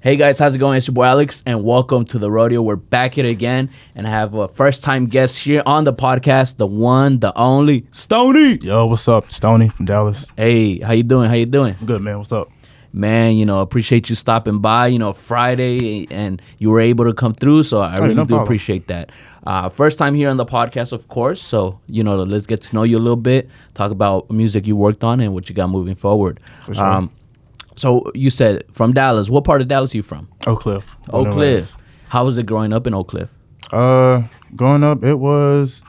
Hey guys, how's it going? It's your boy Alex, and welcome to the Rodeo. We're back here again, and I have a first-time guest here on the podcast, the one, the only, Stony. Yo, what's up? Stony from Dallas. Hey, how you doing? How you doing? Good, man. What's up? Man, appreciate you stopping by, Friday, and you were able to come through, so I really do appreciate that. First time here on the podcast, of course, so, let's get to know you a little bit, talk about music you worked on and what you got moving forward. For sure. So you said from Dallas. What part of Dallas are you from? Oak Cliff. Oak Cliff. How was it growing up in Oak Cliff? Growing up, it wasn't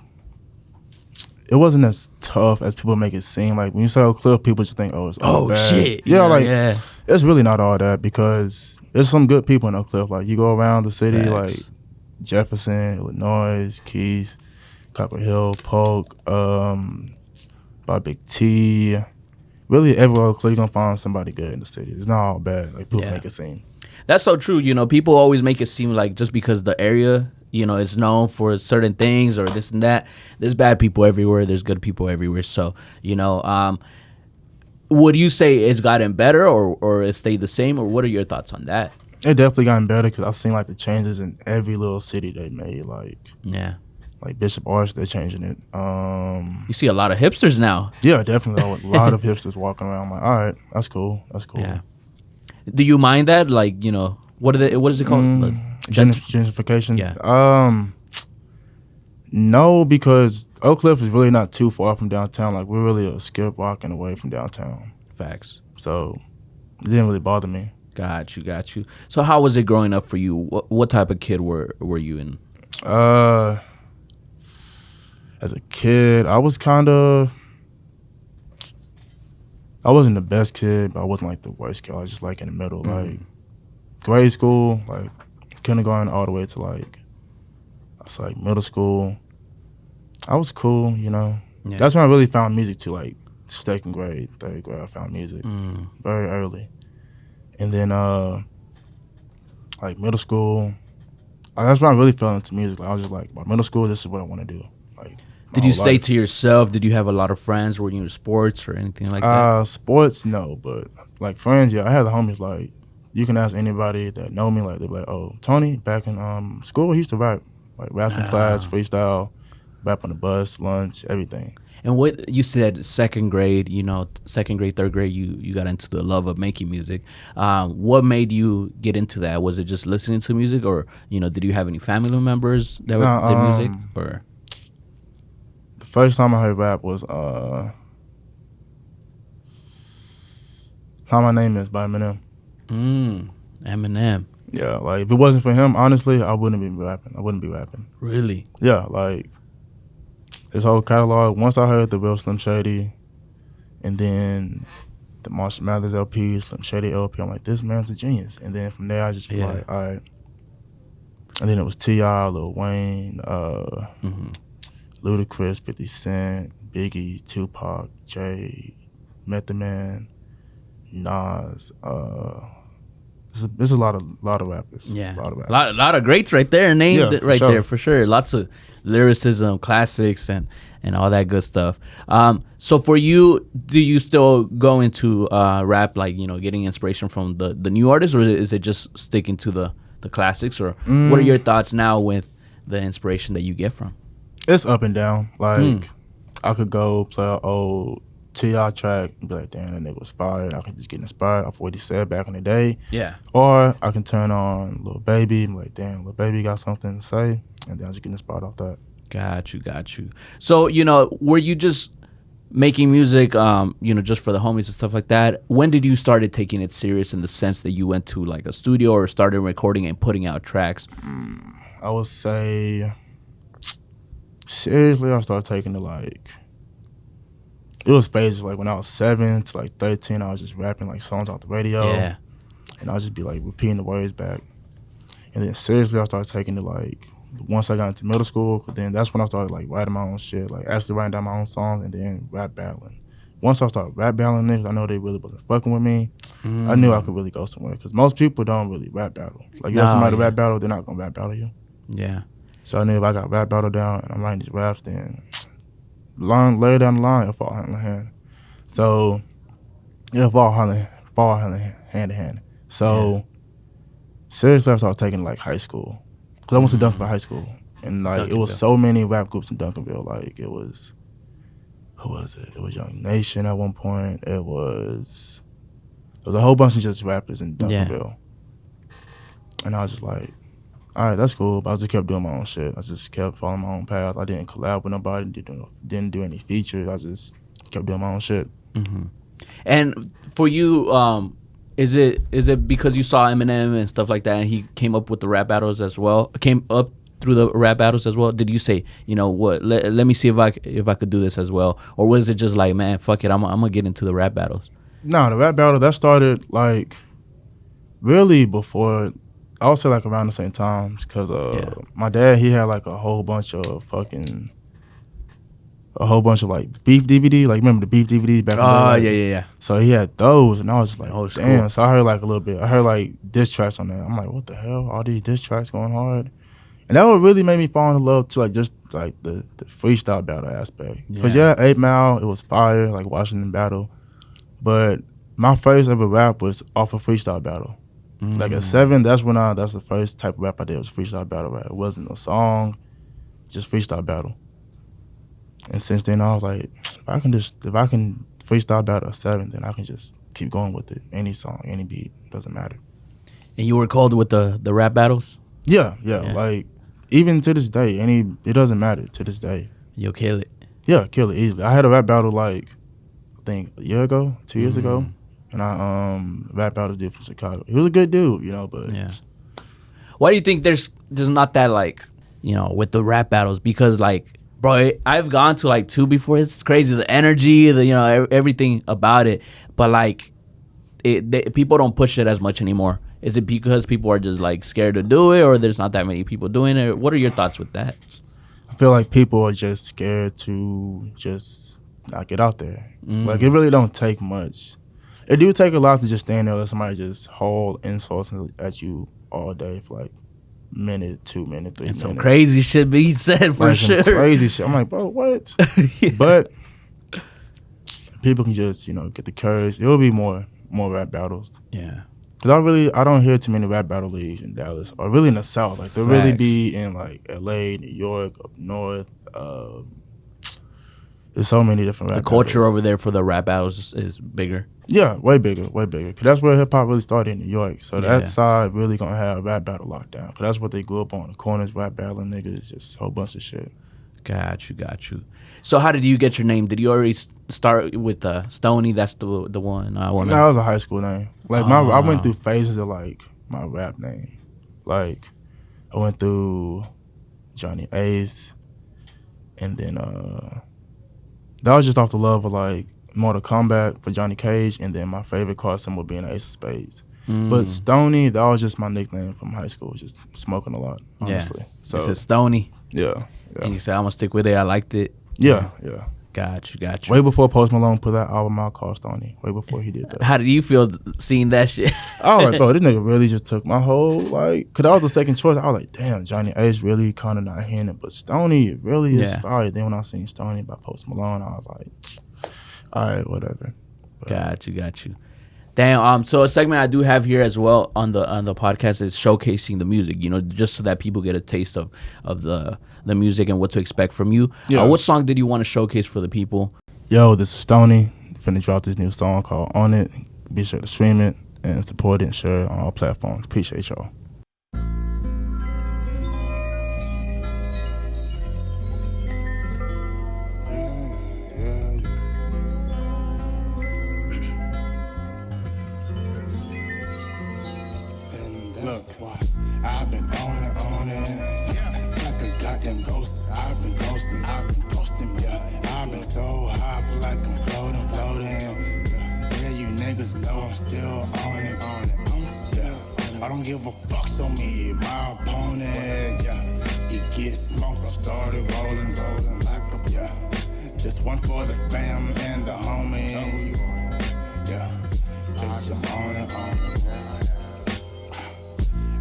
as tough as people make it seem. Like when you say Oak Cliff, people just think, oh, it's all bad. Shit. Yeah, it's really not all that because there's some good people in Oak Cliff. Like you go around the city, Facts. like Jefferson, Illinois, Keys, Copper Hill, Polk, by Big T. Really, everywhere Oak Cliff, you're going to find somebody good in the city. It's not all bad. Like people make it seem. That's so true. People always make it seem like just because the area, is known for certain things or this and that, there's bad people everywhere. There's good people everywhere. So, would you say it's gotten better or it stayed the same? Or what are your thoughts on that? It definitely gotten better because I've seen like the changes in every little city they made. Like Bishop Arch, they're changing it. You see a lot of hipsters now. Yeah, definitely. A lot of hipsters walking around. I'm like, all right, that's cool. That's cool. Yeah. Do you mind that? Like, what is it called? Gentrification? Yeah. No, because Oak Cliff is really not too far from downtown. Like, we're really a skip walking away from downtown. Facts. So, it didn't really bother me. Got you. So, how was it growing up for you? What type of kid were you in? As a kid, I wasn't the best kid, but I wasn't like the worst kid. I was just like in the middle. Like grade school, like kindergarten all the way to like middle school. I was cool, Yeah. That's when I really found music too, like second grade, third grade. I found music very early, and then like middle school. That's when I really fell into music. Like, I was just like, by middle school, this is what I want to do. Like. Did you say to yourself, did you have a lot of friends? Were you into sports or anything like that? Sports, no. But, like, friends, yeah. I had the homies, like, you can ask anybody that know me, like, they're like, oh, Tony, back in school, he used to rap. Like, rap in class, freestyle, rap on the bus, lunch, everything. And what you said, second grade, third grade, you got into the love of making music. What made you get into that? Was it just listening to music or, did you have any family members that did music or... First time I heard rap was How My Name Is by Eminem. Eminem. Yeah, like if it wasn't for him, honestly, I wouldn't be rapping. Really? Yeah, like his whole catalog. Once I heard the real Slim Shady and then the Marshall Mathers LP, Slim Shady LP, I'm like, this man's a genius. And then from there I just was like, all right. And then it was T.I., Lil Wayne, Ludacris, 50 Cent, Biggie, Tupac, Jay, Method Man, Nas. There's a lot of rappers. Yeah, a lot of rappers. lot of greats right there, named there for sure. Lots of lyricism, classics, and all that good stuff. So for you, do you still go into rap, like getting inspiration from the new artists, or is it just sticking to the classics, or what are your thoughts now with the inspiration that you get from? It's up and down. Like, I could go play an old T.I. track and be like, damn, that nigga was fired. I could just get inspired off what he said back in the day. Yeah. Or I can turn on Lil Baby and be like, damn, Lil Baby got something to say. And then I just get inspired off that. Got you. So, were you just making music, just for the homies and stuff like that? When did you started taking it serious in the sense that you went to like a studio or started recording and putting out tracks? I would say... Seriously, I started taking it like, it was phases. Like when I was 7 to like 13, I was just rapping like songs off the radio. Yeah. And I'll just be like repeating the words back. And then seriously, I started taking it like, once I got into middle school, then that's when I started like writing my own shit, like actually writing down my own songs and then rap battling. Once I started rap battling niggas, I know they really wasn't fucking with me. I knew I could really go somewhere because most people don't really rap battle. Like you have somebody rap battle, they're not gonna rap battle you. Yeah. So I knew if I got rap battle down and I'm writing these raps, then later down the line, it'll fall hand in hand. So it'll fall hand in hand. So seriously, I started taking like high school. Because I went to Duncanville High School. And like, it was so many rap groups in Duncanville. Like, it was, who was it? It was Young Nation at one point. There was a whole bunch of just rappers in Duncanville. Yeah. And I was just like, all right, that's cool. But I just kept doing my own shit. I just kept following my own path. I didn't collab with nobody. Didn't do any features. I just kept doing my own shit. Mm-hmm. And for you, is it because you saw Eminem and stuff like that, and he came up with the rap battles as well? Came up through the rap battles as well? Did you say, you know what? Let me see if I could do this as well, or was it just like, man, fuck it, I'm gonna get into the rap battles? No, the rap battle that started like really before. I would say like around the same times, because my dad, he had like a whole bunch of like beef DVD. Like, remember the beef DVDs back in the day? Yeah. So he had those, and I was like, damn. Cool. So I heard like a little bit. I heard like diss tracks on that. I'm like, what the hell? All these diss tracks going hard. And that would really make me fall in love to like just like the freestyle battle aspect. Because 8 Mile, it was fire, like watching them battle. But my first ever rap was off a freestyle battle. Like at 7, that's the first type of rap I did, was freestyle battle rap. It wasn't a song, just freestyle battle. And since then I was like, if I can freestyle battle at 7, then I can just keep going with it. Any song, any beat, doesn't matter. And you were called with the rap battles? Yeah. Like, even to this day, it doesn't matter to this day. You'll kill it. Yeah, kill it easily. I had a rap battle like, I think a year ago, 2 years ago. And I rap battle dude from Chicago. He was a good dude, you know, but why do you think there's not that, like, you know, with the rap battles? Because like, bro, I've gone to like 2 before. It's crazy, the energy, the, you know, everything about it. But like, people don't push it as much anymore. Is it because people are just like scared to do it, or there's not that many people doing it? What are your thoughts with that? I feel like people are just scared to just not get out there. Like, it really don't take much. It do take a lot to just stand there and let somebody just haul insults at you all day for like minute, 2 minutes, 3 minutes. Some crazy shit being said for like sure. Some crazy shit. I'm like, bro, what? But people can just, you know, get the courage. It will be more rap battles. Yeah. Because I don't hear too many rap battle leagues in Dallas, or really in the South. Like, they'll really be in like LA, New York, up north. There's so many different rap battles. The culture battles over there for the rap battles is bigger. Yeah, way bigger. Because that's where hip hop really started, in New York. So that side really gonna have rap battle locked down. Because that's what they grew up on. The corners, rap battling niggas, just a whole bunch of shit. Got you. So how did you get your name? Did you already start with Stony? That's the one I want. No, that was a high school name. Like, I went through phases of like my rap name. Like, I went through Johnny Ace, and then that was just off the love of like Mortal Kombat for Johnny Cage, and then my favorite card symbol being an Ace of Spades. But Stony, that was just my nickname from high school, just smoking a lot, honestly. So it's Stony. Yeah. And you said, I'm gonna stick with it. I liked it. Yeah. Got you. Way before Post Malone put that album out called Stony. Way before he did that. How did you feel seeing that shit? I was like, bro, this nigga really just took my whole, like, because that was the second choice. I was like, damn, Johnny Ace really kind of not hearing it, but Stony really is fire. Then when I seen Stony by Post Malone, I was like, all right, whatever. But, got you. Damn. So a segment I do have here as well on the podcast is showcasing the music. You know, just so that people get a taste of the music and what to expect from you. Yeah. What song did you want to showcase for the people? Yo, this is Stony. Finna drop this new song called On It. Be sure to stream it and support it and share it on all platforms. Appreciate y'all. That's why I've been on it. Like a goddamn ghost. I've been ghosting, yeah. I've been so high, feel like I'm floating. Yeah, you niggas know I'm still on it. I'm still. I don't give a fuck, show me my opponent. Yeah, you get smoked, I started rolling like a This one for the fam and the homies. Yeah, bitch, I'm on it.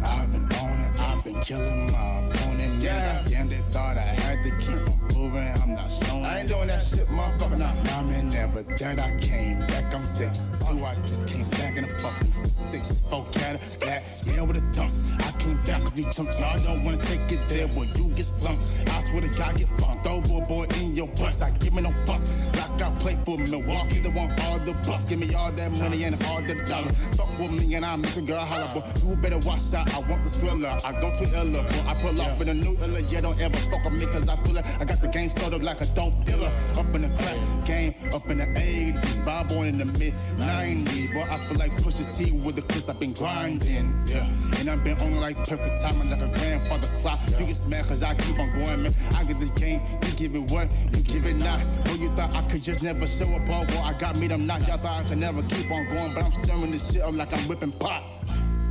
I've been on it, I've been killing my opponent. Yeah, damn, they thought I had to keep on moving. I'm not showing. ain't doing that shit, motherfucker. Now I'm in there, but that I came back. I'm 6'2", I just came back in a fucking 6'4" Cadillac. Yeah, with the dumps. I came back with you chumps. Y'all don't wanna take it there, well, you get slumped. I swear to God, get fucked over, boy, in your bus. I give me no fuss. Like I play for Milwaukee, they want all the bucks. Give me all that money and all the dollars. Fuck with me and I make a girl holler, boy. You better watch out, I want the thriller. I go to Illa, boy. I pull off in a new Illa. Yeah, don't ever fuck with me, cause I pull it. I got the game sold up like a dope dealer. Up in the crack game, up in the 80s. Bob born in the mid-90s. Boy, I feel like Pusha T with the clips I've been grinding. Yeah, and I've been on it like perfect timing, like a grandfather clock. You get smacked cause I keep on going, man. I get this game, you give it what, you give it not. Boy, you thought I could just never show up, oh, boy, I got me them knocked out so I could never keep on going. But I'm stirring this shit up like I'm whipping pots.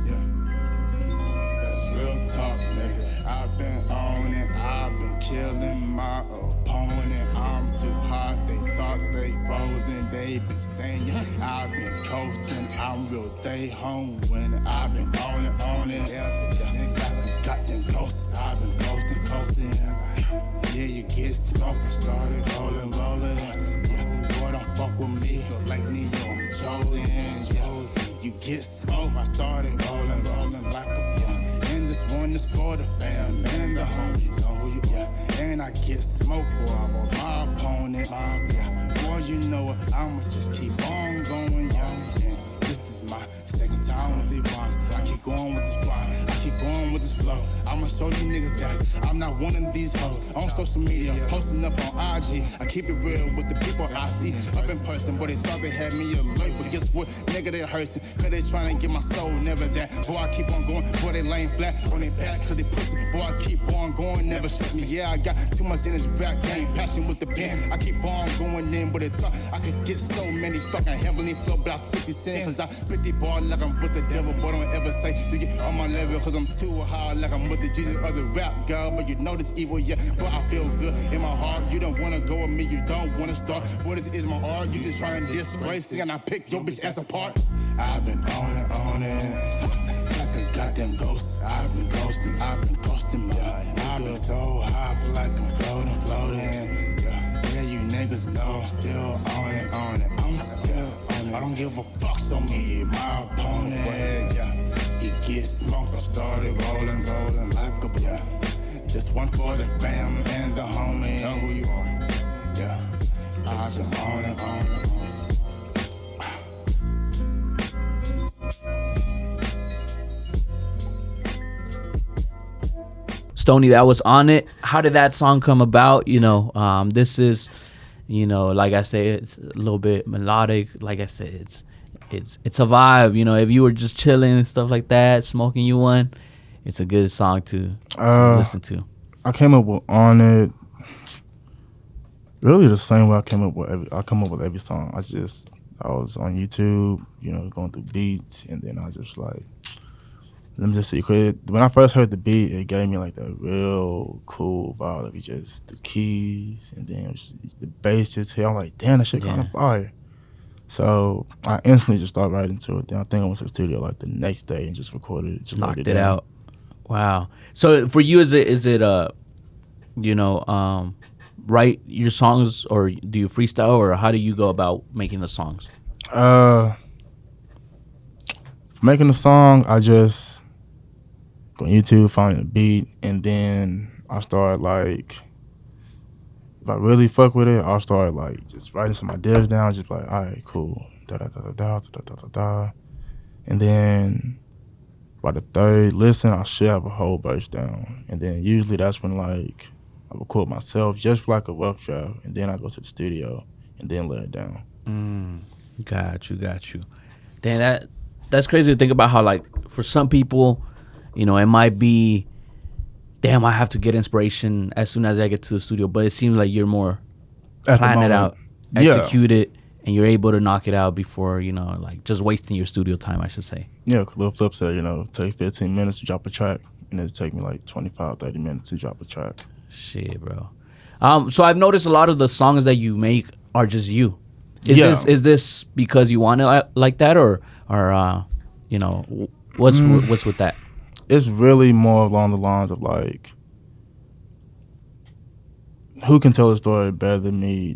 Yeah, that's real talk, nigga. I've been on it, I've been killing my opponent. I'm too hot, they thought they frozen, they been staying. I've been coasting, I'm real, they home winning. I've been on it, yeah. Got them ghosts, I've been coasting. Yeah, you get smoked, I started rolling. Yeah, boy, don't fuck with me, go like Neo, I'm chosen. You get smoked, I started rolling like a blunt. And this one is for the fam and the homies, oh yeah. And I get smoked, boy, I want my opponent, yeah. Boy, you know what, I'ma just keep on going, yeah. And this is my second time with the rhyme. I keep going with this grind, I keep going with this flow. I'ma show you niggas that I'm not one of these hoes. On social media, posting up on IG. I keep it real with the people I see. Up in person, but they thought they had me alert. But guess what? Nigga, they hurtin'. Cause they tryna get my soul, never that. Boy, I keep on going. Boy, they laying flat on their back cause they pussy. Boy, I keep on going, never shuts me. Yeah, I got too much in this rap game. Passion with the pen. I keep on going in, but they thought I could get so many fucking heavenly flow. But I spit these sin cause I spit these bars like I'm with the devil. Boy, don't ever say you get on my level cause I'm too high like I'm with the Jesus of the rap god. But you know this evil, yeah. But I feel good in my heart. You don't wanna go with me, you don't wanna start. Boy, this is my art. You just trying to disgrace me and I pick your bitch ass apart. I've been on it. Like a goddamn ghost. I've been ghosting, yeah. I've been so high, I feel like I'm floating. Yeah, you niggas know I'm still on it. I'm still on it. I don't give a fuck, so me, my opponent, yeah. You get smoked, I started rolling like a yeah. This one for the fam and the homies. Know who you are, yeah. I've been on it. Stony, that was On It. How did that song come about? You know, this is, you know, like I say, it's a little bit melodic. Like I said, it's a vibe. You know, if you were just chilling and stuff like that, smoking you one, it's a good song to listen to. I came up with On It really the same way I come up with every song. I was on YouTube, you know, going through beats, and then I just like, let me just see. When I first heard the beat, it gave me like that real cool vibe. Like just the keys, and then the bass just hit. I'm like, damn, that shit kind of fire. So I instantly just started writing to it. Then I think I went to the studio like the next day and just recorded it. Just knocked it out. Wow. So for you, is it you know, write your songs, or do you freestyle, or how do you go about making the songs? For making the song, I just go on YouTube, find a beat, and then I start like, if I really fuck with it, I'll start like just writing some ideas down, just like, all right, cool, da da da da da da da da da, and then by the third listen, I should have a whole verse down, and then usually that's when like I record myself just for like a rough draft, and then I go to the studio and then lay it down. Got you. Damn, that's crazy to think about how like for some people, you know, it might be, damn, I have to get inspiration as soon as I get to the studio. But it seems like you're more plan it out, execute it, and you're able to knock it out before, you know, like just wasting your studio time, I should say. Yeah, little flip side, you know, take 15 minutes to drop a track, and it'll take me like 25, 30 minutes to drop a track. Shit, bro. So I've noticed a lot of the songs that you make are just you. Is this because you want it like that, or you know, what's with that? It's really more along the lines of like, who can tell a story better than me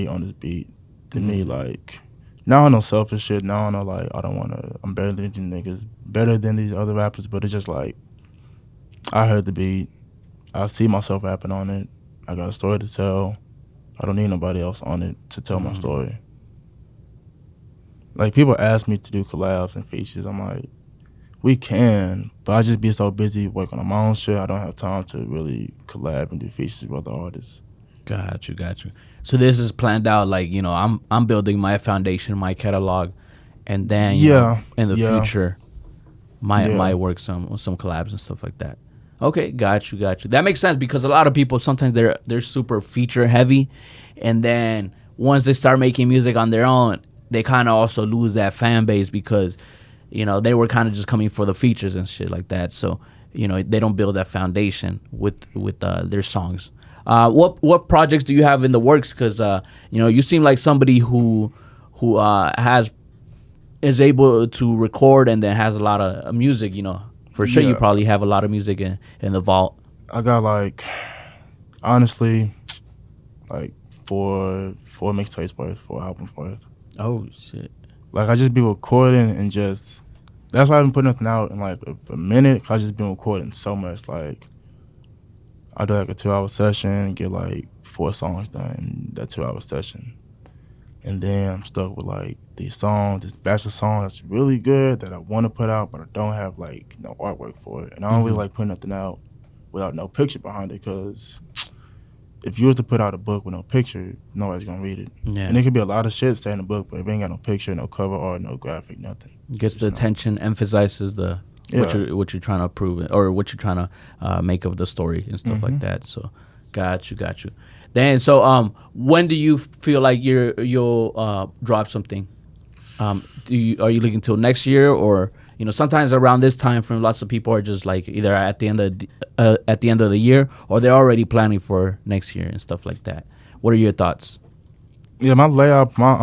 on this beat than me, like. Now I know selfish shit. Now I know, like, I'm better than these niggas, better than these other rappers, but it's just like, I heard the beat. I see myself rapping on it. I got a story to tell. I don't need nobody else on it to tell my story. Like, people ask me to do collabs and features. I'm like, we can, but I just be so busy working on my own shit. I don't have time to really collab and do features with other artists. Got you. So this is planned out, like, you know, I'm building my foundation, my catalog, and then you know, in the future, might work some collabs and stuff like that. Okay, got you. That makes sense, because a lot of people sometimes they're super feature heavy, and then once they start making music on their own, they kind of also lose that fan base, because you know they were kind of just coming for the features and shit like that. So you know they don't build that foundation with their songs. What projects do you have in the works? Because you know, you seem like somebody who is able to record and then has a lot of music. You know, for sure you probably have a lot of music in the vault. I got, like, honestly, like four mixtapes worth, 4 albums worth. Oh shit! Like, I just be recording and just, that's why I haven't put nothing out in like a minute. I just been recording so much. Like, I do like a 2-hour session, get like 4 songs done in that 2-hour session. And then I'm stuck with like these songs, this batch of songs that's really good that I want to put out, but I don't have like no artwork for it. And I don't really like putting nothing out without no picture behind it, because if you was to put out a book with no picture, nobody's gonna read it. Yeah. And it could be a lot of shit say in the book, but if it ain't got no picture, no cover art, no graphic, nothing. Gets the attention, emphasizes the what you're trying to prove, or what you're trying to make of the story and stuff like that. So, got you. Then, so when do you feel like you'll drop something? Are you looking till next year, or you know, sometimes around this time frame, lots of people are just like either at the end of the year, or they're already planning for next year and stuff like that. What are your thoughts? Yeah, my layout, my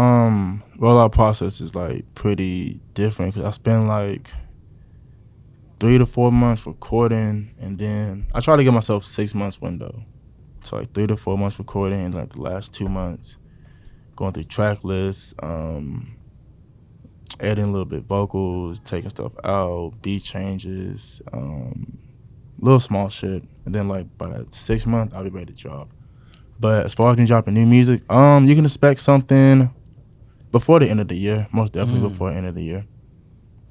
rollout process is like pretty different, because I spend like 3 to 4 months recording, and then I try to give myself 6 months window. So like 3 to 4 months recording, and like the last 2 months going through track lists, adding a little bit vocals, taking stuff out, beat changes, little small shit. And then like by that 6 months, I'll be ready to drop. But as far as me dropping new music, you can expect something before the end of the year, most definitely before the end of the year.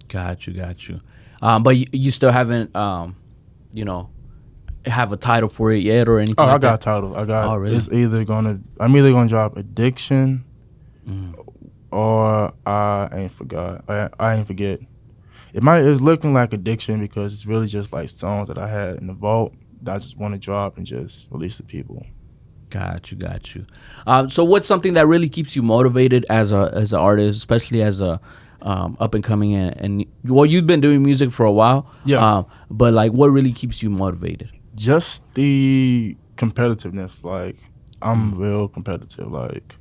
Got you. But you still haven't, you know, have a title for it yet or anything? I got a title. Really? I'm either gonna drop Addiction, or I ain't forget. It's looking like Addiction, because it's really just like songs that I had in the vault that I just want to drop and just release to people. Got you. So what's something that really keeps you motivated as an artist, especially as a up and coming and well, you've been doing music for a while. Yeah. But like, what really keeps you motivated? Just the competitiveness. Like, I'm real competitive. Like,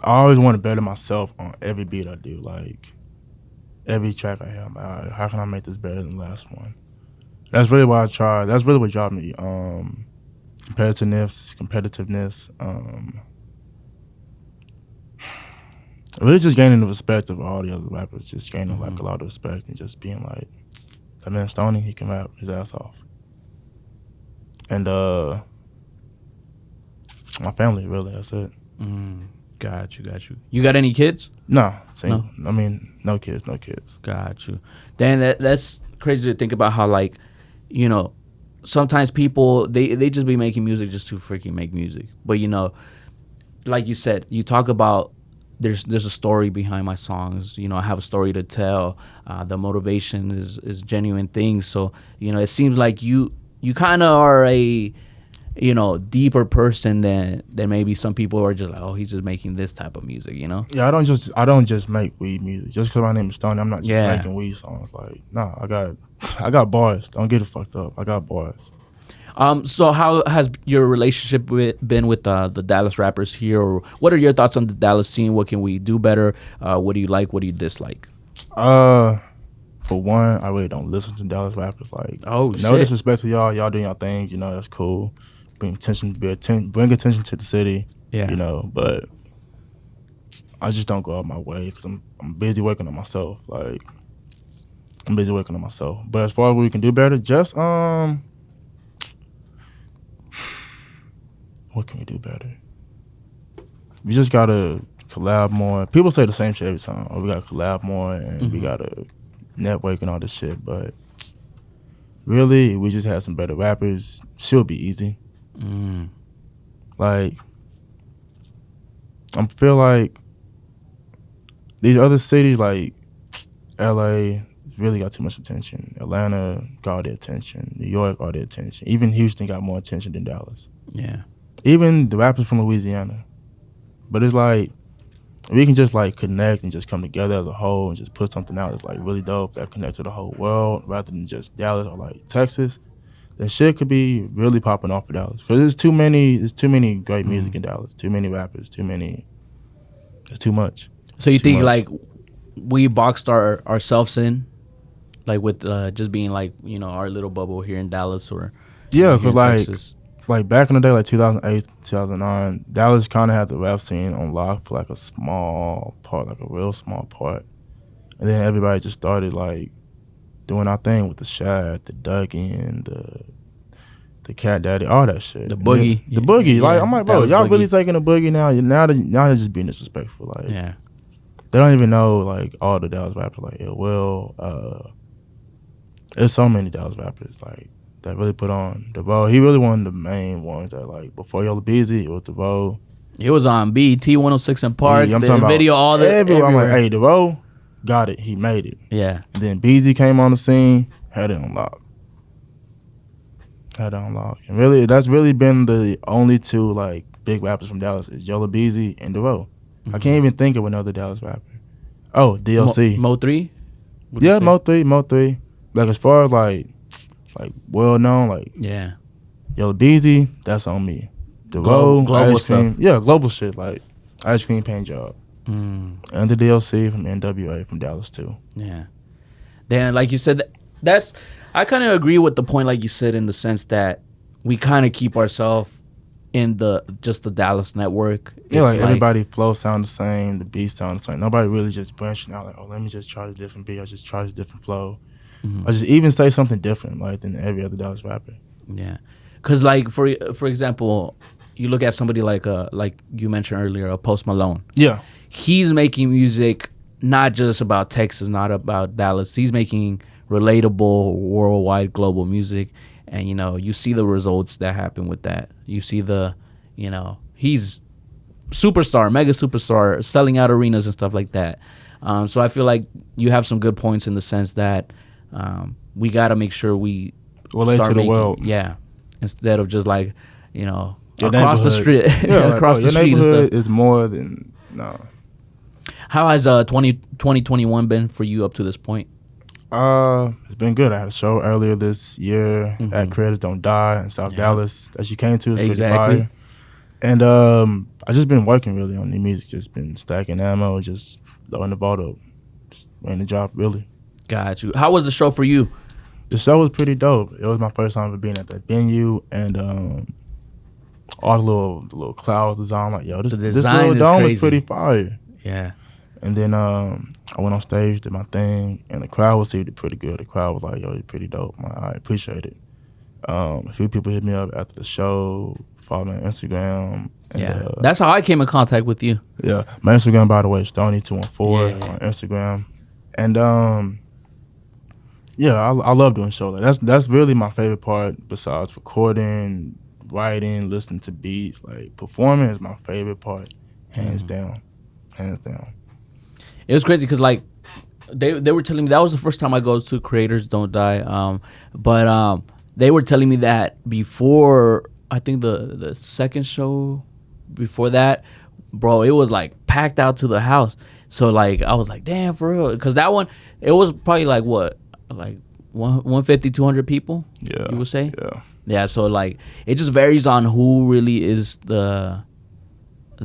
I always want to better myself on every beat I do. Like, every track I have, how can I make this better than the last one? That's really what I try. That's really what drives me. Competitiveness. Really just gaining the respect of all the other rappers. Just gaining like a lot of respect, and just being like, that man Stony, he can rap his ass off. And my family, really, that's it. Got you. You got any kids? No, single. No? I mean, no kids. Got you. Then that's crazy to think about how, like, you know, sometimes people, they just be making music just to freaking make music. But, you know, like you said, you talk about there's a story behind my songs. You know, I have a story to tell. The motivation is genuine things. So, you know, it seems like you kind of are a, you know, deeper person than maybe some people are just like, oh, he's just making this type of music, you know? Yeah, I don't just make weed music. Just because my name is Stony, I'm not just making weed songs. Like, nah, I got bars. Don't get it fucked up. I got bars. So how has your relationship been with the Dallas rappers here? Or what are your thoughts on the Dallas scene? What can we do better? What do you like? What do you dislike? for one, I really don't listen to Dallas rappers. Like, no disrespect to y'all. Y'all doing your thing. You know, that's cool. Bring attention to the city. Yeah. You know, but I just don't go out my way because I'm busy working on myself. Like, I'm busy working on myself. But as far as what we can do better, just what can we do better? We just gotta collab more. People say the same shit every time. Oh, we gotta collab more and we gotta network and all this shit. But really, we just had some better rappers. She'll be easy. Like, I feel like these other cities like LA really got too much attention. Atlanta got all the attention. New York all the attention. Even Houston got more attention than Dallas. Yeah. Even the rappers from Louisiana. But it's like, we can just like connect and just come together as a whole and just put something out that's like really dope that connects to the whole world rather than just Dallas or like Texas. Then shit could be really popping off for Dallas. Because there's too many great music in Dallas. Too many rappers. It's too much. So you think like we boxed ourselves in, like with just being like, you know, our little bubble here in Dallas or because like back in the day, like 2008, 2009, Dallas kind of had the rap scene on lock for like a small part, like a real small part, and then everybody just started like doing our thing with the Shad, the Duggan, the Cat Daddy, all that shit. The Boogie. The Boogie. Like, I'm like, bro, y'all Boogie. really taking the Boogie now? Now they're just being disrespectful. Like, yeah. They don't even know, like, all the Dallas rappers, like, Ill Will. There's so many Dallas rappers, like, that really put on. DeVoe, he really one of the main ones that, like, before Yellow Beezy, it was DeVoe. It was on BET 106 and Park, Yeah, I'm the talking video, all the everywhere. I'm like, hey, DeVoe got it. He made it. Yeah. And then Beezy came on the scene, had it on lock. And really, that's really been the only two, like, big rappers from Dallas is Yellow Beezy and DeVoe. I can't even think of another Dallas rapper. Oh, DLC. Mo 3? Yeah, Mo 3. Like, as far as, like well known, like, yeah, Yellow Beezy, that's on me. DeVoe, global Ice Cream. stuff. Yeah, global shit, like Ice Cream Paint Job. And the DLC from NWA from Dallas, too. Yeah. Then, like you said, I kind of agree with the point, like you said, in the sense that we kind of keep ourselves in the Dallas network. Yeah, like everybody flow sound the same, the beats sound the same. Nobody really just branching out like, oh, let me just try a different beat, or just try a different flow. Or just even say something different, like, than every other Dallas rapper. Yeah. Because, like, for example, you look at somebody like you mentioned earlier, a Post Malone. Yeah. He's making music not just about Texas, not about Dallas. He's making relatable, worldwide, global music. And, you know, you see the results that happen with that. You see he's superstar, mega superstar, selling out arenas and stuff like that. So I feel like you have some good points in the sense that we got to make sure we relate to the world. Yeah. Instead of just like, you know, your across the street. Yeah, across the your street neighborhood is more than, no. How has 2021 been for you up to this point? It's been good. I had a show earlier this year at Creators Don't Die in South Dallas that you came to. Exactly. And I just been working really on the music, just been stacking ammo, just loading the vault up, just waiting the job really. Got you. How was the show for you? The show was pretty dope. It was my first time ever being at that venue, and all the little clouds design. Like, yo, this little dome is pretty fire. Yeah. And then I went on stage, did my thing, and the crowd received it pretty good. The crowd was like, yo, you're pretty dope. I'm like, I appreciate it. A few people hit me up after the show, followed me on Instagram. And, that's how I came in contact with you. Yeah. My Instagram, by the way, is Stony 214 on Instagram. And I love doing shows. Like, that's really my favorite part besides recording, writing, listening to beats. Like, performing is my favorite part, hands down. It was crazy because, like, they were telling me that was the first time I go to Creators Don't Die. But they were telling me that before, I think the second show before that, bro, it was like packed out to the house. So, like, I was like, damn, for real. Because that one, it was probably like what? Like 150, 200 people? Yeah. You would say? Yeah. Yeah, so, like, it just varies on who really is the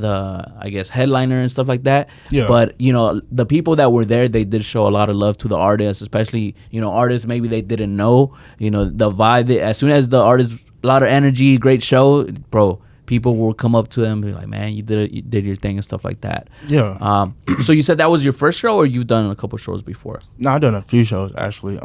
I guess headliner and stuff like that. Yeah. But you know, the people that were there, they did show a lot of love to the artists, especially, you know, artists maybe they didn't know, you know, the vibe. As soon as the artist, a lot of energy, great show, bro, people will come up to them and be like, man, you did your thing and stuff like that. Yeah. So you said that was your first show, or you've done a couple shows before? No, I've done a few shows actually.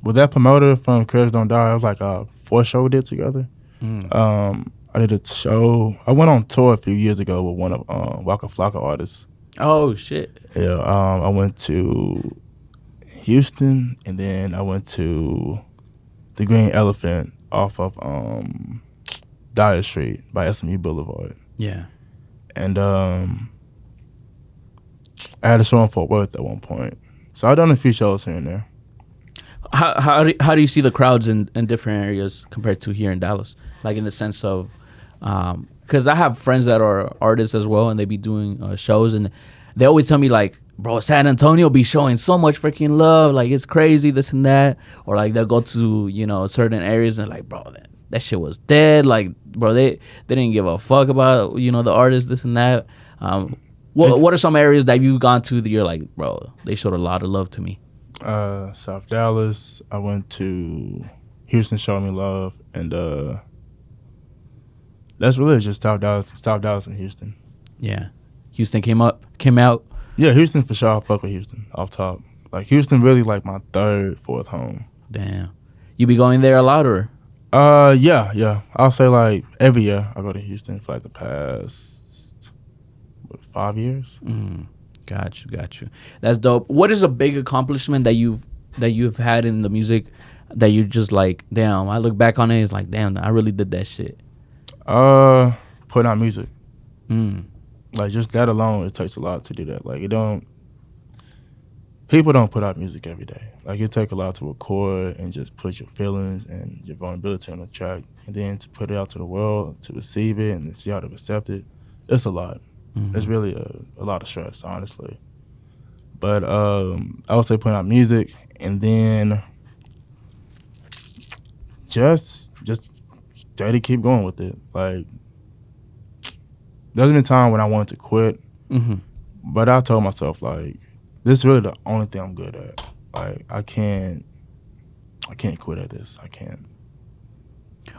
With that promoter from Courage Don't Die, it was like 4 shows we did together. I did a show. I went on tour a few years ago with one of Waka Flocka artists. Oh shit. Yeah. I went to Houston, and then I went to the Green Elephant off of Dyer Street by SMU Boulevard. Yeah. And I had a show in Fort Worth at one point. So I've done a few shows here and there. How do you see the crowds in different areas compared to here in Dallas? Like in the sense of, because I have friends that are artists as well, and they be doing shows, and they always tell me like, bro, San Antonio be showing so much freaking love, like it's crazy, this and that, or like they'll go to, you know, certain areas and like, bro, that shit was dead, like, bro, they didn't give a fuck about, you know, the artist, this and that. What are some areas that you've gone to that you're like, bro, they showed a lot of love to me? South Dallas. I went to Houston, showed me love, and that's really just South Dallas and Houston. Yeah, Houston came out. Yeah, Houston for sure. I fuck with Houston off top. Like Houston, really like my 3rd, 4th home. Damn, you be going there a lot, or? Yeah. I'll say like every year I go to Houston for like the past 5 years. Got you. That's dope. What is a big accomplishment that you've had in the music that you're just like, damn, I look back on it, it's like, damn, I really did that shit? Putting out music. Like just that alone, it takes a lot to do that. Like people don't put out music every day. Like it takes a lot to record and just put your feelings and your vulnerability on the track, and then to put it out to the world, to receive it and see how to accept it. It's a lot. It's really a lot of stress, honestly. But I would say putting out music, and then just steady keep going with it. Like there's been a time when I wanted to quit, but I told myself like, this is really the only thing I'm good at. Like I can't quit at this. I can't.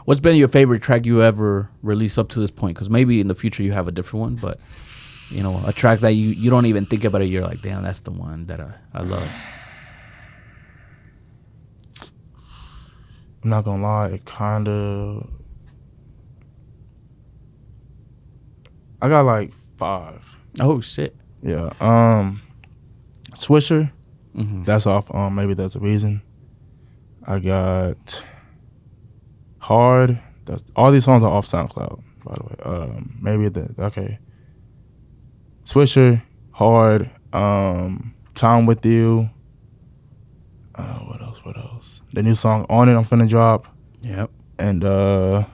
What's been your favorite track you ever released up to this point? Because maybe in the future you have a different one, but you know, a track that you don't even think about it, you're like, damn, that's the one that I love. I'm not gonna lie, it kind of. I got like 5. Oh shit. Yeah. Swisher. That's off. Maybe That's a Reason. I got Hard. That's all these songs are off SoundCloud, by the way. Okay. Swisher, Hard, Time With You. What else? The new song On It I'm finna drop. Yep. And 5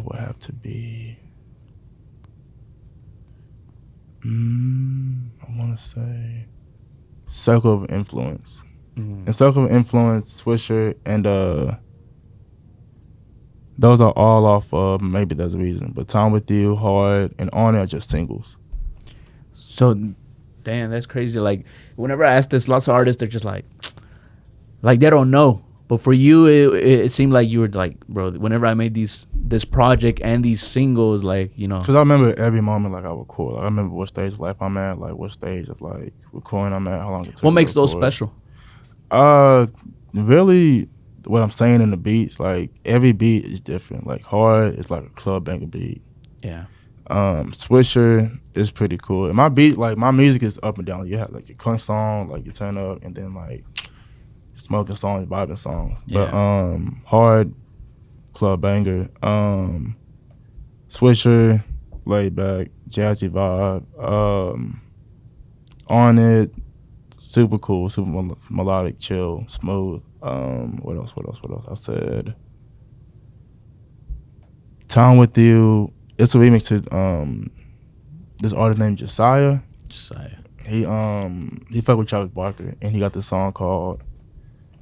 would have to be I wanna say Circle of Influence. And Circle of Influence, Swisher, and those are all off of Maybe There's a Reason. But Time With You, Hard, and On It are just singles. So, damn, that's crazy. Like, whenever I ask this, lots of artists, they're just like they don't know. But for you, it seemed like you were like, bro, whenever I made this project and these singles, like, you know. Because I remember every moment, like, I record. Like, I remember what stage of life I'm at, like, what stage of, like, recording I'm at, how long it took. What makes those special? Really, what I'm saying in the beats, like, every beat is different. Like, Hard is like a club banger beat. Yeah. Swisher is pretty cool. And my beat, like, my music is up and down. You have, like, your crunk song, like, you turn up, and then, like, smoking songs, vibing songs. Yeah. But Hard, club banger. Swisher, laid back, jazzy vibe. On It, super cool, super melodic, chill, smooth. What else? I said Time With You. It's a remix to this artist named Josiah. He fucked with Travis Barker, and he got this song called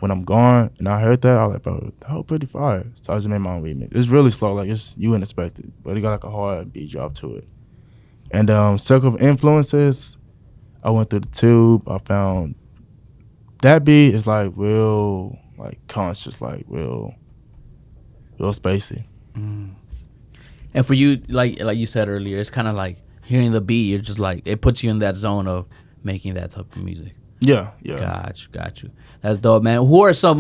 when I'm gone and I heard that, I was like, bro, that was pretty fire. So I just made my own remix. It's really slow, like you wouldn't expect it, but it got like a hard beat drop to it. And Circle of Influences, I went through the tube. I found that beat is like real, like conscious, like real spacey. And for you, like you said earlier, it's kind of like hearing the beat. You're just like, it puts you in that zone of making that type of music. Yeah. Got you. That's dope, man. Who are some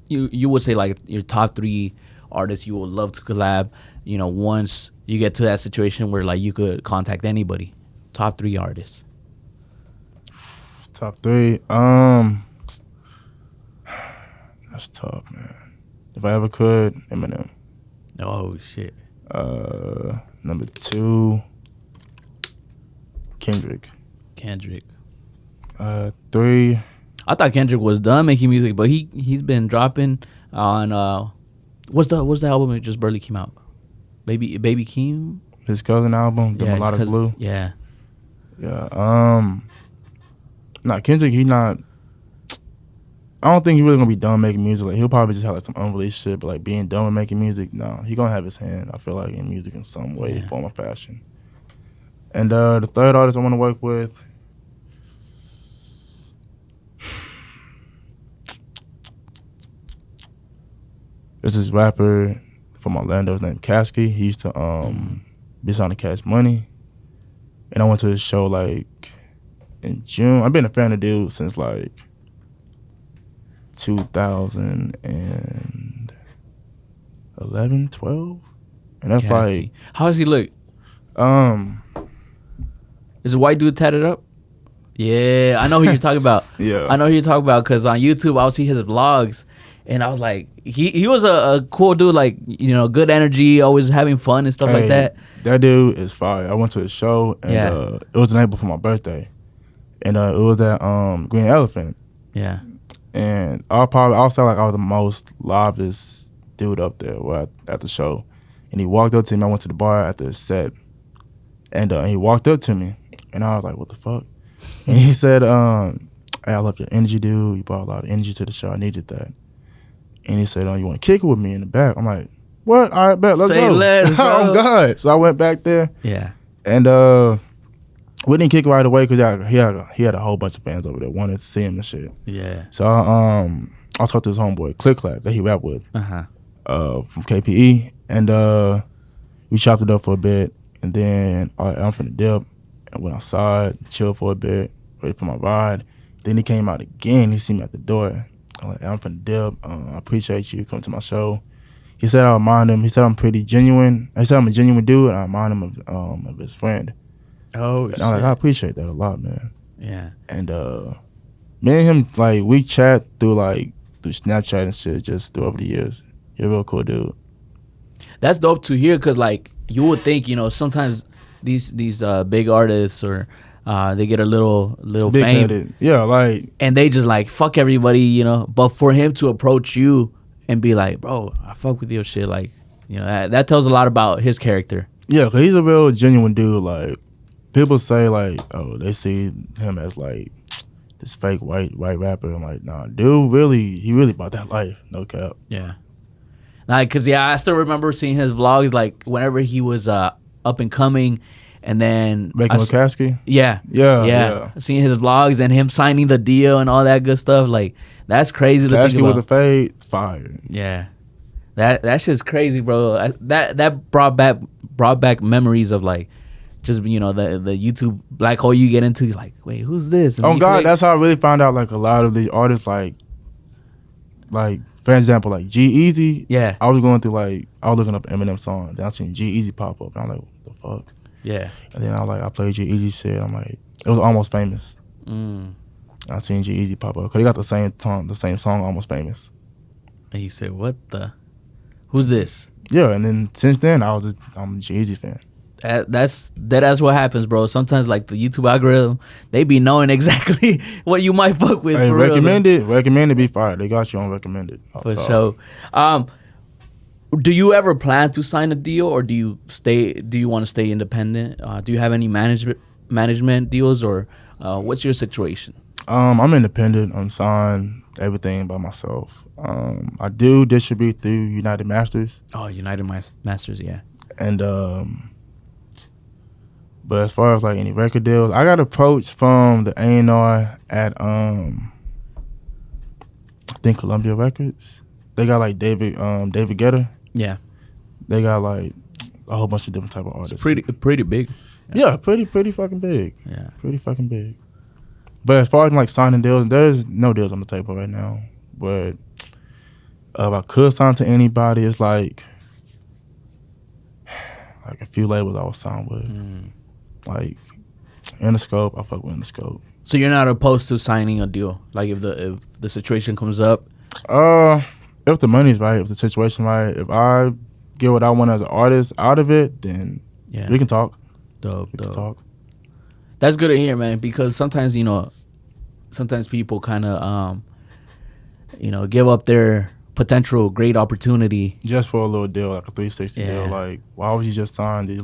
you would say like your top 3 artists you would love to collab? You know, once you get to that situation where like you could contact anybody. Top 3 artists. Top 3. That's tough, man. If I ever could, Eminem. Oh shit. Number 2, Kendrick. 3. I thought Kendrick was done making music, but he's been dropping on what's the album that just barely came out? Baby Keem? His cousin album, The Melodic Blue. Yeah. Nah, Kendrick, he not. I don't think he really gonna be done making music. Like he'll probably just have like some unreleased shit, but like being done with making music, no, he gonna have his hand. I feel like in music in some way, form, or fashion. And the 3rd artist I want to work with. This is rapper from Orlando named Kasky. He used to be signed to Cash Money. And I went to his show like in June. I've been a fan of the dude since like 2011, 12. And that's Kasky. like, how does he look? Is a white dude tatted up? Yeah, I know who you're talking about. Yeah. I know who you're talking about because on YouTube I'll see his vlogs and I was like, he was a cool dude, like, you know, good energy, always having fun and stuff like that. That dude is fire. I went to his show and it was the night before my birthday. And it was at Green Elephant. Yeah. And I'll say like I was the most livest dude up there at the show. And he walked up to me. I went to the bar after the set. And he walked up to me. And I was like, what the fuck? And he said, hey, I love your energy, dude. You brought a lot of energy to the show. I needed that. And he said, you want to kick it with me in the back? I'm like, what? All right, bet. Let's go. Less, bro. Oh, God. So I went back there. Yeah. And we didn't kick it right away because he had a whole bunch of fans over there wanted to see him and shit. Yeah. So I talked to his homeboy, Click Clack, that he rapped with from KPE. And we chopped it up for a bit. And then I'm finna dip. And went outside, chilled for a bit, waited for my ride. Then he came out again. He seen me at the door. I'm like, I'm finna dip. I appreciate you coming to my show. He said I remind him. He said I'm pretty genuine. He said I'm a genuine dude, and I remind him of his friend. Oh, and I'm like, I appreciate that a lot, man. Yeah. And me and him, like, we chat through Snapchat and shit just through over the years. You're a real cool dude. That's dope to hear because, like, you would think, you know, sometimes these big artists or they get a little fame. Headed. Yeah, like. And they just, like, fuck everybody, you know. But for him to approach you and be like, bro, I fuck with your shit, like, you know, that tells a lot about his character. Yeah, because he's a real genuine dude. Like, people say, like, oh, they see him as, like, this fake white rapper. I'm like, nah, dude, he really about that life. No cap. Yeah. Like, because, I still remember seeing his vlogs, like, whenever he was up and coming, and then... Making with Kasky? Yeah. Seeing his vlogs and him signing the deal and all that good stuff, like, that's crazy to think about. Kasky with a fade, fire. Yeah. That shit's crazy, bro. That brought back memories of, like, just, you know, the YouTube black hole you get into. You're like, wait, who's this? And God, that's how I really found out, like, a lot of these artists, like, for example, like G-Eazy. Yeah. I was going through, like, I was looking up Eminem song. Then I seen G-Eazy pop up. And I'm like, what the fuck? Yeah. And then I played G-Eazy shit. I'm like, it was Almost Famous. I seen G-Eazy pop up. Because they got the same song, Almost Famous. And you said, what the? Who's this? Yeah, and then since then, I'm a G-Eazy fan. That's what happens, bro. Sometimes, like, the YouTube algorithm, they be knowing exactly what you might fuck with. Hey, for recommended be fire. They got you on recommended. For sure. Do you ever plan to sign a deal, or do you want to stay independent? Do you have any management deals, or what's your situation? I'm independent. I'm signed everything by myself. I do distribute through United Masters. Oh, United Masters, yeah. And but as far as like any record deals, I got approached from the A&R at I think Columbia Records. They got like David Guetta. Yeah. They got like a whole bunch of different type of artists. It's pretty big. Yeah, pretty fucking big. Yeah. Pretty fucking big. But as far as like signing deals, there's no deals on the table right now. But if I could sign to anybody, it's like a few labels I was signed with. Like Interscope, I fuck with Interscope. So you're not opposed to signing a deal, like if the situation comes up? If the money's right, if the situation right, if I get what I want as an artist out of it, then we can talk. Dope. Can talk. That's good to hear, man. Because sometimes people kind of give up their potential great opportunity just for a little deal, like a 360 deal. Like, why would you just sign this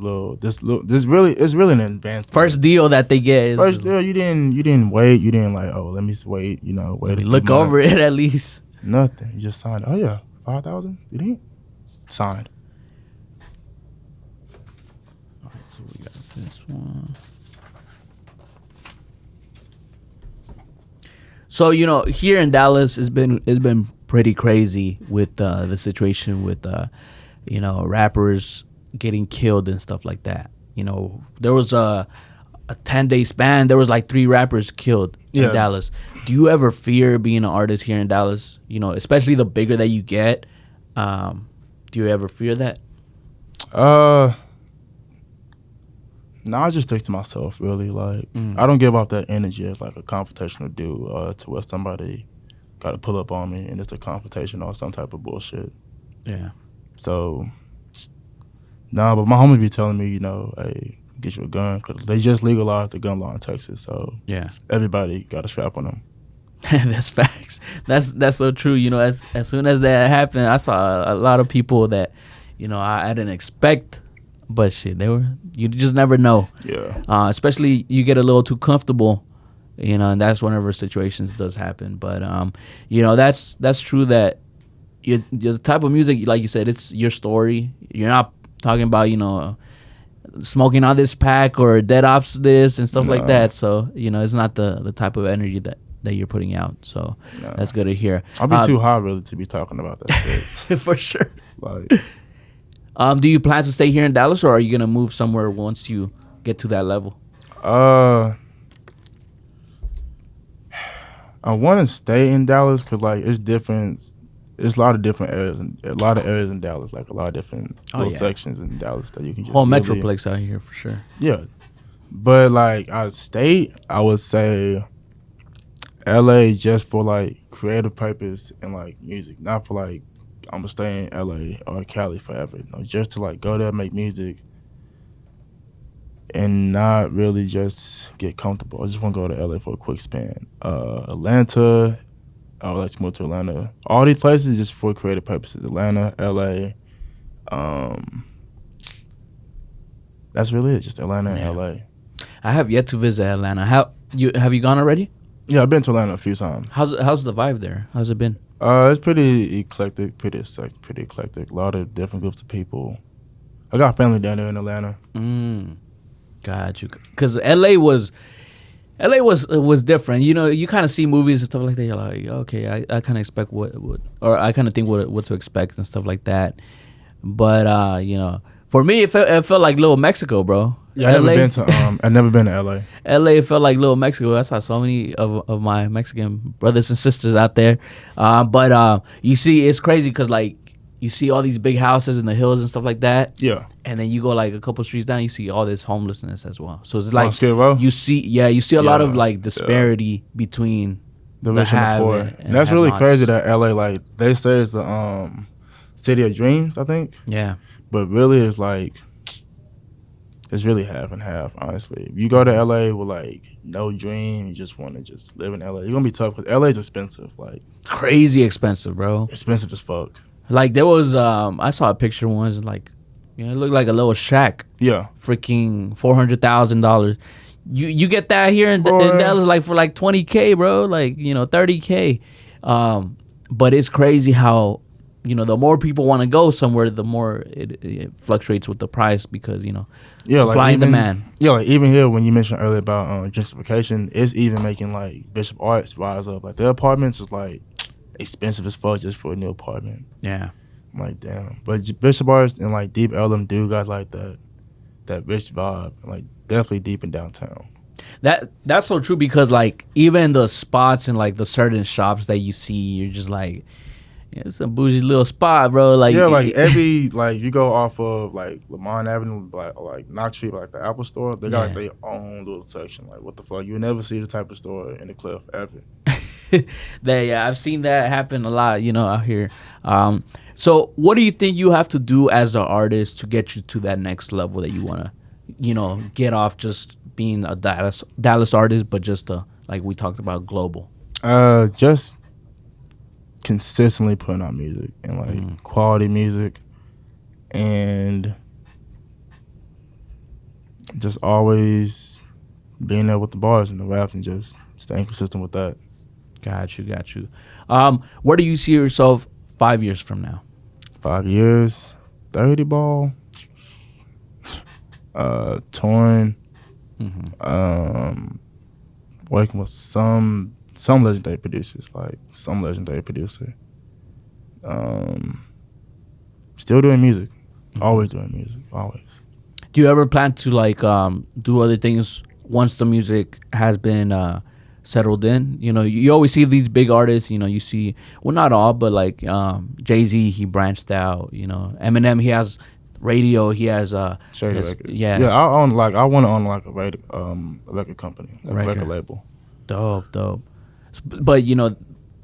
really an advancement. First deal that they get. First deal, you didn't wait. You didn't like, oh, let me wait. Wait. Look over it at least. Nothing. You just signed. Oh yeah, 5,000. You didn't signed. All right, so we got this one. So here in Dallas, it's been pretty crazy with the situation with rappers getting killed and stuff like that. There was a 10-day span. There was like 3 rappers killed in Dallas. Do you ever fear being an artist here in Dallas? Especially the bigger that you get. Do you ever fear that? No, I just stick to myself, really. Like, I don't give off that energy as like a confrontational dude to where somebody got to pull up on me and it's a confrontation or some type of bullshit. Yeah. So, but my homies be telling me, hey, get you a gun, because they just legalized the gun law in Texas. So, everybody got a strap on them. That's facts. That's so true. As soon as that happened, I saw a lot of people that, I didn't expect. But shit, you just never know. Yeah. Especially you get a little too comfortable, and that's whenever situations does happen. But that's true that the type of music, like you said, it's your story. You're not talking about smoking on this pack or dead ops this and stuff like that. So it's not the type of energy that you're putting out. So that's good to hear. I'll be too high really to be talking about that shit. For sure. Like. Do you plan to stay here in Dallas, or are you gonna move somewhere once you get to that level? I want to stay in Dallas because like it's different. It's a lot of different areas, in Dallas, like a lot of different little sections in Dallas that you can just whole metroplex out here for sure. Yeah, but like out of state, I would say LA just for like creative purpose and like music, not for like. I'm gonna stay in LA or Cali forever. Just to like go there, make music, and not really just get comfortable. I just want to go to LA for a quick span. Atlanta, I would like to move to Atlanta. All these places just for creative purposes. Atlanta, LA, that's really it. Just Atlanta and LA. I have yet to visit Atlanta. Have you gone already? Yeah, I've been to Atlanta a few times. How's the vibe there? How's it been? It's pretty eclectic, pretty eclectic. A lot of different groups of people. I got family down there in Atlanta. Got you. Because LA was different. You kind of see movies and stuff like that. You're like, okay, I kind of expect or I kind of think what to expect and stuff like that. But for me, it felt like Little Mexico, bro. Yeah, I've never been to LA. LA felt like Little Mexico. I saw so many of my Mexican brothers and sisters out there. But you see, it's crazy because like you see all these big houses in the hills and stuff like that. Yeah. And then you go like a couple streets down, you see all this homelessness as well. So it's like you see a lot of like disparity between the rich and the poor. And that's really crazy that LA, like they say it's the city of dreams, I think. Yeah. But really it's like it's really half and half, honestly. If you go to LA with like no dream, you just want to just live in LA, you're gonna be tough because LA is expensive, like crazy expensive, bro. Expensive as fuck. Like there was, I saw a picture once, like it looked like a little shack. Yeah. Freaking $400,000. You get that here in Dallas like for like $20K, bro, like $30K. But it's crazy how the more people want to go somewhere, the more it fluctuates with the price because supply and demand. Yeah, like even here when you mentioned earlier about gentrification, it's even making like Bishop Arts rise up. Like their apartments is like expensive as fuck just for a new apartment. Yeah, I'm like damn. But Bishop Arts and like Deep Ellum do got like that rich vibe, like definitely deep in downtown. That's so true because like even the spots and like the certain shops that you see, you're just like, it's a bougie little spot, bro. Like like every like you go off of like Lamont Avenue, like Knox Street, like the Apple Store, they got like their own little section. Like what the fuck, you would never see the type of store in the Cliff ever. I've seen that happen a lot, out here. So what do you think you have to do as an artist to get you to that next level that you want to, get off just being a Dallas artist, but just like we talked about, global? Just consistently putting out music and like quality music, and just always being there with the bars and the rap and just staying consistent with that. Got you. Where do you see yourself 5 years from now? 5 years, 30 ball, touring, working with some legendary producers, like some legendary producer. Still doing music, always doing music, always. Do you ever plan to like do other things once the music has been settled in? You always see these big artists. You see, well, not all, but like Jay-Z, he branched out. Eminem, he has radio. He has record. Yeah. I want to own like a record company, like a record label. Dope. But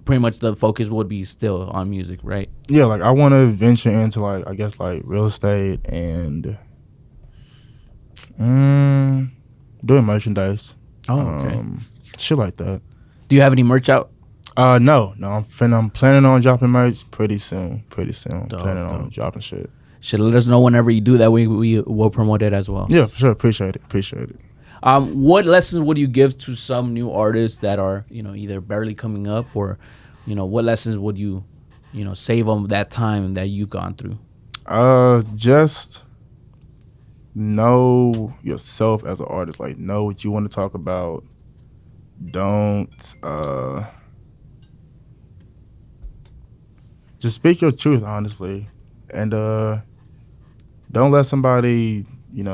pretty much the focus would be still on music, right? Yeah, like I want to venture into like I guess like real estate and doing merchandise. Oh, okay. Shit like that. Do you have any merch out? No. I'm planning on dropping merch pretty soon. Planning on dropping shit. Let us know whenever you do that. We will promote it as well. Yeah, for sure. Appreciate it. What lessons would you give to some new artists that are, either barely coming up or, what lessons would you, save them that time that you've gone through? Just know yourself as an artist. Like, know what you want to talk about. Don't just speak your truth, honestly, and don't let somebody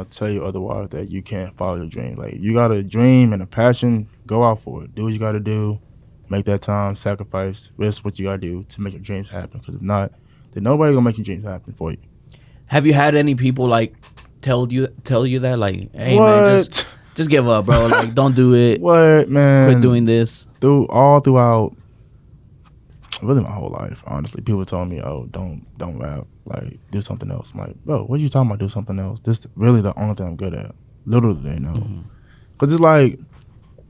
tell you otherwise that you can't follow your dream. Like, you got a dream and a passion, go out for it. Do what you got to do. Make that time, sacrifice, risk what you got to do to make your dreams happen. Because if not, then nobody gonna make your dreams happen for you. Have you had any people like tell you that, like, hey, what? Man, just give up, bro. Like, don't do it. What, man? Quit doing this. Throughout, really my whole life, honestly, people told me, "Oh, don't rap. Like, do something else." I'm like, bro, what are you talking about? Do something else. This is really the only thing I'm good at. Little do they know, because it's like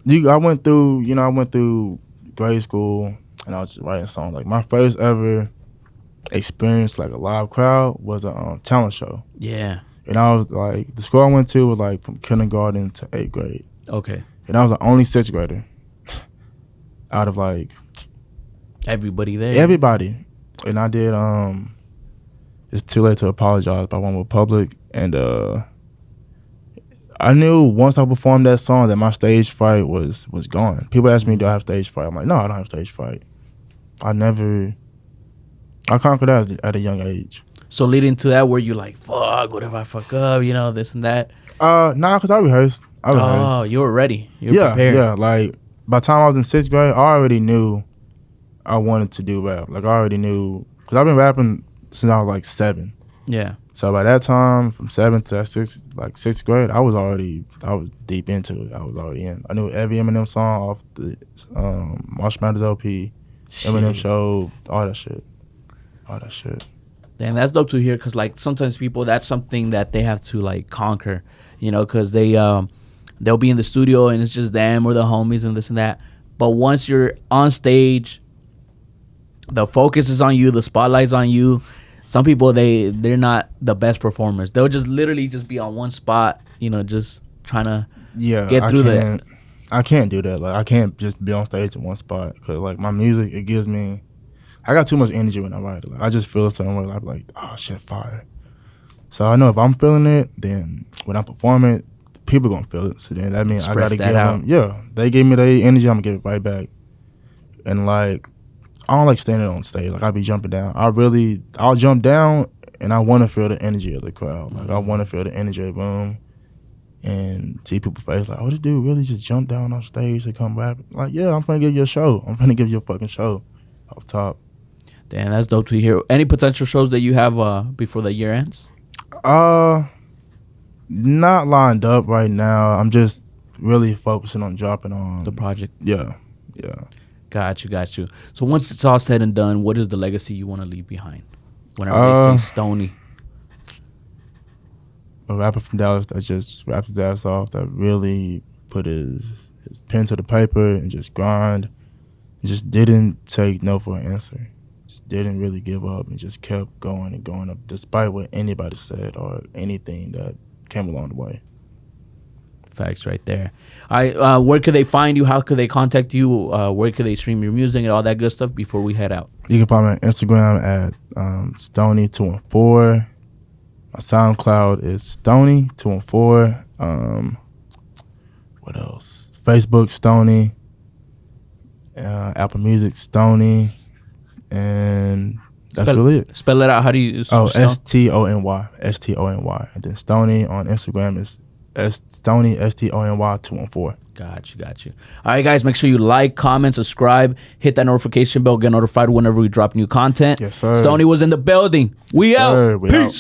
I went through grade school and I was just writing songs. Like, my first ever experience like a live crowd was a talent show. Yeah. And I was like, the school I went to was like from kindergarten to 8th grade. Okay. And I was the only 6th grader out of like everybody there. Everybody. And I did It's Too Late to Apologize by One Republic. And I knew once I performed that song that my stage fright was gone. People ask me, do I have stage fright? I'm like, no, I don't have stage fright. I conquered that at a young age. So leading to that, were you like, fuck, what if I fuck up, this and that? Nah, because I rehearsed. Oh, you were ready. You were prepared. Yeah, like, by the time I was in 6th grade, I already knew I wanted to do rap. Like, I already knew, because I've been rapping since I was like 7. Yeah. So by that time, from 7th to 6th grade, I was deep into it. I was already in. I knew every Eminem song off the Marshall Mathers LP, Eminem Show, all that shit. Damn, that's dope to hear, because like sometimes people, that's something that they have to like conquer, because they'll be in the studio and it's just them or the homies and this and that. But once you're on stage, the focus is on you, the spotlight's on you. Some people, they're not the best performers. They'll just literally just be on one spot, just trying to get through that? I can't do that. Like, I can't just be on stage in one spot because, like, my music, it gives me. I got too much energy when I write it. Like, I just feel a certain way. Like, I'm like, oh shit, fire. So I know if I'm feeling it, then when I'm performing, people gonna feel it. So then that means I gotta give them. Yeah, they give me their energy, I'm gonna give it right back. And like, I don't like standing on stage. Like, I be jumping down. I'll jump down, and I want to feel the energy of the crowd. Like, I want to feel the energy of the room, and see people's face like, oh, this dude really just jumped down on stage to come rap. Like, yeah, I'm gonna give you a show. I'm gonna give you a fucking show, off top. Damn, that's dope to hear. Any potential shows that you have before the year ends? Not lined up right now. I'm just really focusing on dropping on the project. Yeah. Got you. So once it's all said and done, what is the legacy you want to leave behind? Whenever they say Stony. A rapper from Dallas that just raps his ass off, that really put his pen to the paper and just grind. He just didn't take no for an answer. Just didn't really give up and just kept going and going up despite what anybody said or anything that came along the way. Facts right there. All right, where could they find you? How could they contact you? Where could they stream your music and all that good stuff before we head out? You can find me on Instagram at Stony214. My SoundCloud is Stony214. What else? Facebook, Stony. Apple Music, Stony. And that's really it. Spell it out. How do you? Stony. Stony. And then Stony on Instagram is Stony, Stony214. Got you. All right, guys, make sure you like, comment, subscribe, hit that notification bell, get notified whenever we drop new content. Yes, sir. Stony was in the building. We out. We Peace. Out.